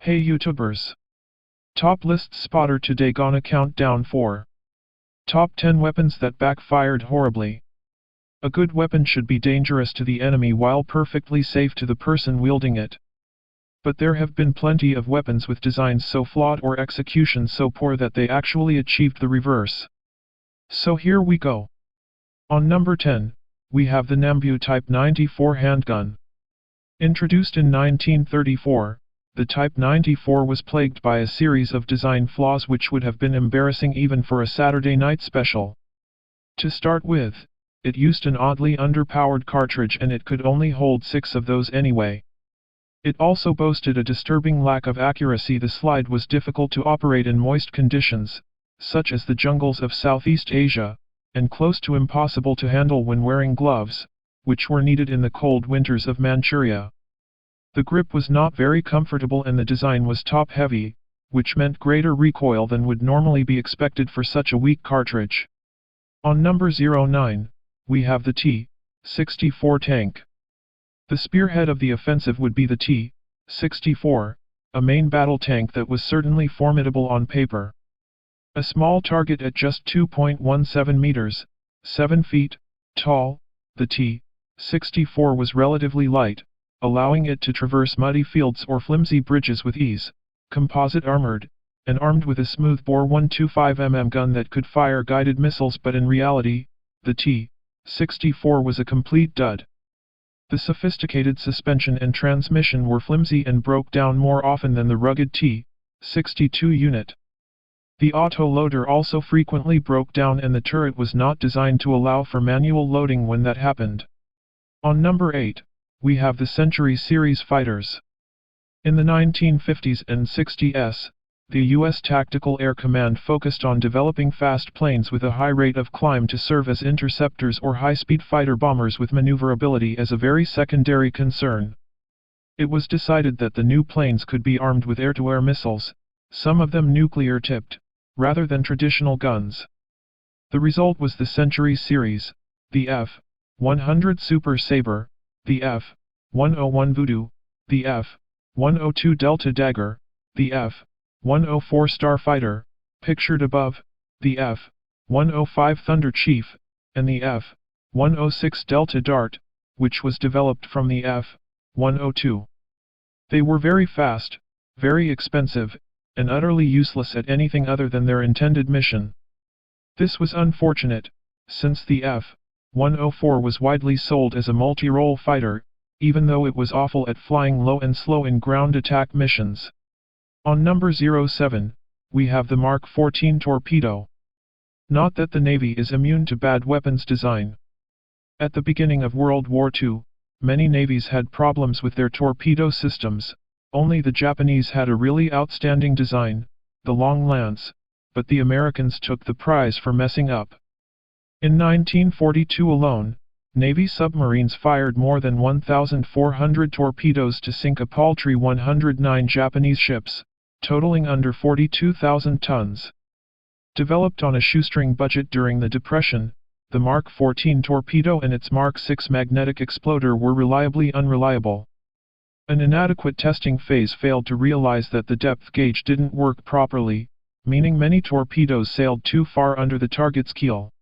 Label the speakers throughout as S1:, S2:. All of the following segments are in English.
S1: Hey YouTubers! Top Listz Spotter today gonna count down 4 top 10 weapons that backfired horribly. A good weapon should be dangerous to the enemy while perfectly safe to the person wielding it. But there have been plenty of weapons with designs so flawed or execution so poor that they actually achieved the reverse. So here we go. On number 10, we have the Nambu Type 94 handgun. Introduced in 1934, the Type 94 was plagued by a series of design flaws which would have been embarrassing even for a Saturday night special. To start with, it used an oddly underpowered cartridge and it could only hold 6 of those anyway. It also boasted a disturbing lack of accuracy. The slide was difficult to operate in moist conditions, such as the jungles of Southeast Asia, and close to impossible to handle when wearing gloves, which were needed in the cold winters of Manchuria. The grip was not very comfortable and the design was top-heavy, which meant greater recoil than would normally be expected for such a weak cartridge. On number 09, we have the T-64 tank. The spearhead of the offensive would be the T-64, a main battle tank that was certainly formidable on paper. A small target at just 2.17 meters, 7 feet, tall, the T-64 was relatively light, allowing it to traverse muddy fields or flimsy bridges with ease, composite armored, and armed with a smoothbore 125mm gun that could fire guided missiles, but in reality, the T-64 was a complete dud. The sophisticated suspension and transmission were flimsy and broke down more often than the rugged T-62 unit. The auto-loader also frequently broke down and the turret was not designed to allow for manual loading when that happened. On number 8, we have the Century Series fighters. In the 1950s and 60s, the U.S. Tactical Air Command focused on developing fast planes with a high rate of climb to serve as interceptors or high-speed fighter bombers with maneuverability as a very secondary concern. It was decided that the new planes could be armed with air-to-air missiles, some of them nuclear-tipped, rather than traditional guns. The result was the Century Series, the F-100 Super Sabre, the F-101 Voodoo, the F-102 Delta Dagger, the F-104 Starfighter, pictured above, the F-105 Thunder Chief, and the F-106 Delta Dart, which was developed from the F-102. They were very fast, very expensive, and utterly useless at anything other than their intended mission. This was unfortunate, since the F-104 was widely sold as a multi-role fighter, even though it was awful at flying low and slow in ground attack missions. On number 07, we have the Mark 14 Torpedo. Not that the Navy is immune to bad weapons design. At the beginning of World War II, many navies had problems with their torpedo systems. Only the Japanese had a really outstanding design, the Long Lance, but the Americans took the prize for messing up. In 1942 alone, Navy submarines fired more than 1,400 torpedoes to sink a paltry 109 Japanese ships, totaling under 42,000 tons. Developed on a shoestring budget during the Depression, the Mark 14 torpedo and its Mark 6 magnetic exploder were reliably unreliable. An inadequate testing phase failed to realize that the depth gauge didn't work properly, meaning many torpedoes sailed too far under the target's keel.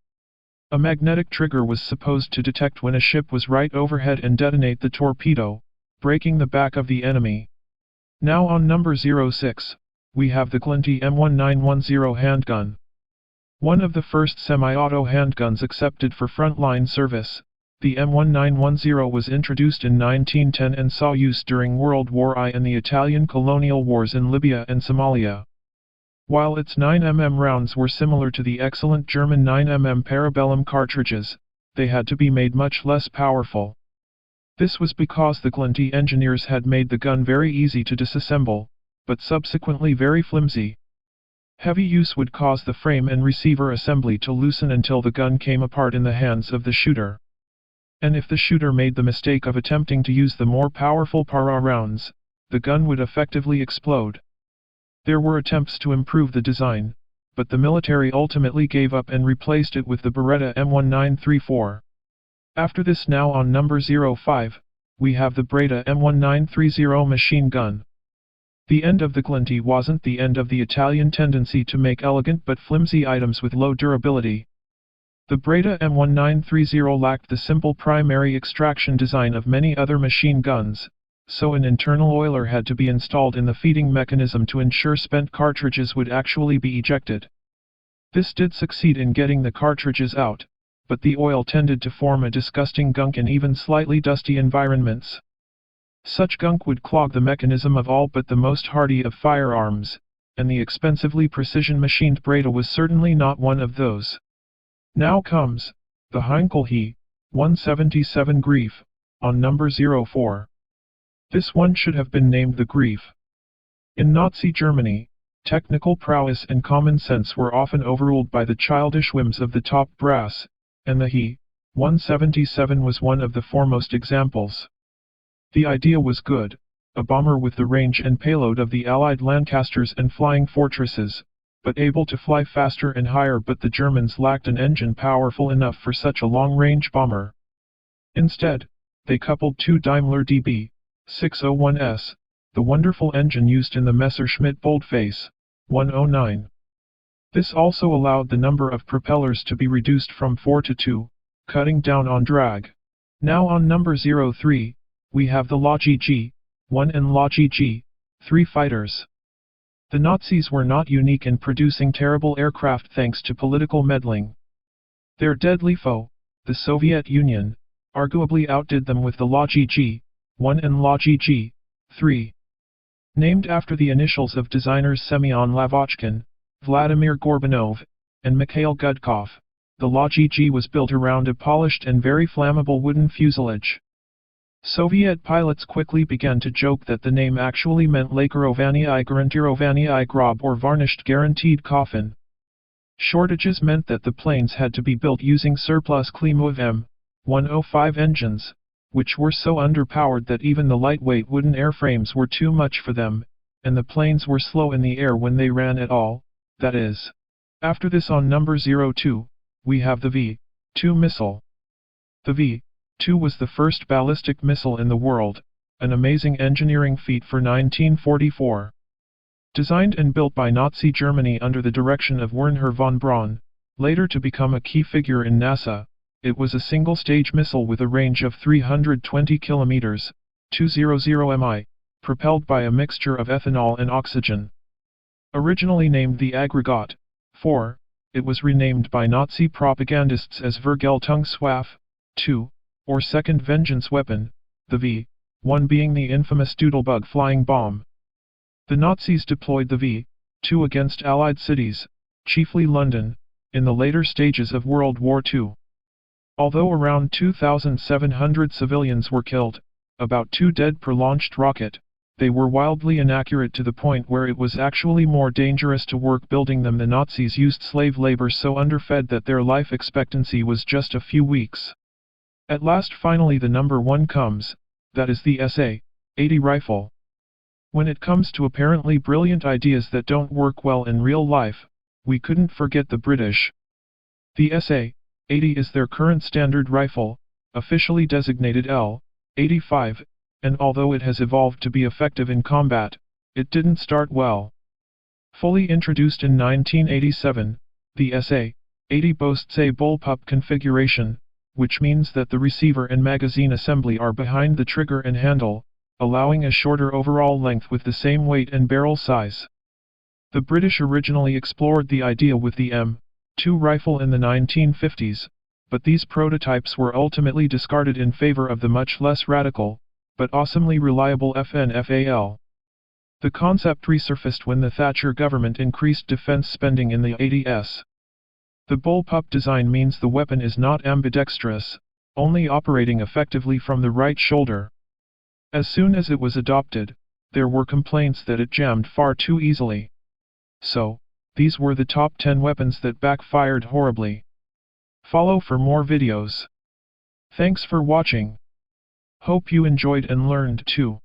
S1: A magnetic trigger was supposed to detect when a ship was right overhead and detonate the torpedo, breaking the back of the enemy. Now on number 06, we have the Glisenti M1910 handgun. One of the first semi-auto handguns accepted for frontline service, the M1910 was introduced in 1910 and saw use during World War I and the Italian colonial wars in Libya and Somalia. While its 9mm rounds were similar to the excellent German 9mm Parabellum cartridges, they had to be made much less powerful. This was because the Glisenti engineers had made the gun very easy to disassemble, but subsequently very flimsy. Heavy use would cause the frame and receiver assembly to loosen until the gun came apart in the hands of the shooter. And if the shooter made the mistake of attempting to use the more powerful para rounds, the gun would effectively explode. There were attempts to improve the design, but the military ultimately gave up and replaced it with the Breda M1934. After this, now on number 05, we have the Breda M1930 machine gun. The end of the Glisenti wasn't the end of the Italian tendency to make elegant but flimsy items with low durability. The Breda M1930 lacked the simple primary extraction design of many other machine guns, so an internal oiler had to be installed in the feeding mechanism to ensure spent cartridges would actually be ejected. This did succeed in getting the cartridges out, but the oil tended to form a disgusting gunk in even slightly dusty environments. Such gunk would clog the mechanism of all but the most hardy of firearms, and the expensively precision-machined Breda was certainly not one of those. Now comes the Heinkel He 177 Greif, on number 04. This one should have been named the Greif. In Nazi Germany, technical prowess and common sense were often overruled by the childish whims of the top brass, and the He 177 was one of the foremost examples. The idea was good, a bomber with the range and payload of the Allied Lancasters and Flying Fortresses, but able to fly faster and higher, but the Germans lacked an engine powerful enough for such a long-range bomber. Instead, they coupled two Daimler DB 601s, the wonderful engine used in the Messerschmitt Boldface 109. This also allowed the number of propellers to be reduced from 4 to 2, cutting down on drag. Now on number 03, we have the Logi G1 and Logi G3 fighters. The Nazis were not unique in producing terrible aircraft thanks to political meddling. Their deadly foe, the Soviet Union, arguably outdid them with the Logi G1 and Logi G3. Named after the initials of designers Semyon Lavochkin, Vladimir Gorbanov, and Mikhail Gudkov, the Logi G was built around a polished and very flammable wooden fuselage. Soviet pilots quickly began to joke that the name actually meant Lacquerovanie I Garantirovanie I Grob, or varnished guaranteed coffin. Shortages meant that the planes had to be built using surplus Klimov M105 engines, which were so underpowered that even the lightweight wooden airframes were too much for them, and the planes were slow in the air when they ran at all, that is. After this, on number 02, we have the V-2 missile. The V-2 was the first ballistic missile in the world, an amazing engineering feat for 1944. Designed and built by Nazi Germany under the direction of Wernher von Braun, later to become a key figure in NASA, it was a single-stage missile with a range of 320 kilometers, 200 mi, propelled by a mixture of ethanol and oxygen. Originally named the Aggregat 4, it was renamed by Nazi propagandists as Vergeltungswaffe 2, or Second Vengeance Weapon, the V-1 being the infamous Doodlebug flying bomb. The Nazis deployed the V-2 against Allied cities, chiefly London, in the later stages of World War II. Although around 2,700 civilians were killed, about 2 dead per launched rocket, they were wildly inaccurate to the point where it was actually more dangerous to work building them. The Nazis used slave labor so underfed that their life expectancy was just a few weeks. At last, finally, the number 1 comes, that is the SA-80 rifle. When it comes to apparently brilliant ideas that don't work well in real life, we couldn't forget the British. The SA-80 is their current standard rifle, officially designated L-85, and although it has evolved to be effective in combat, it didn't start well. Fully introduced in 1987, the SA-80 boasts a bullpup configuration, which means that the receiver and magazine assembly are behind the trigger and handle, allowing a shorter overall length with the same weight and barrel size. The British originally explored the idea with the M2 rifle in the 1950s, but these prototypes were ultimately discarded in favor of the much less radical, but awesomely reliable FNFAL. The concept resurfaced when the Thatcher government increased defense spending in the 80s. The bullpup design means the weapon is not ambidextrous, only operating effectively from the right shoulder. As soon as it was adopted, there were complaints that it jammed far too easily. So, these were the top 10 weapons that backfired horribly. Follow for more videos. Thanks for watching. Hope you enjoyed and learned too.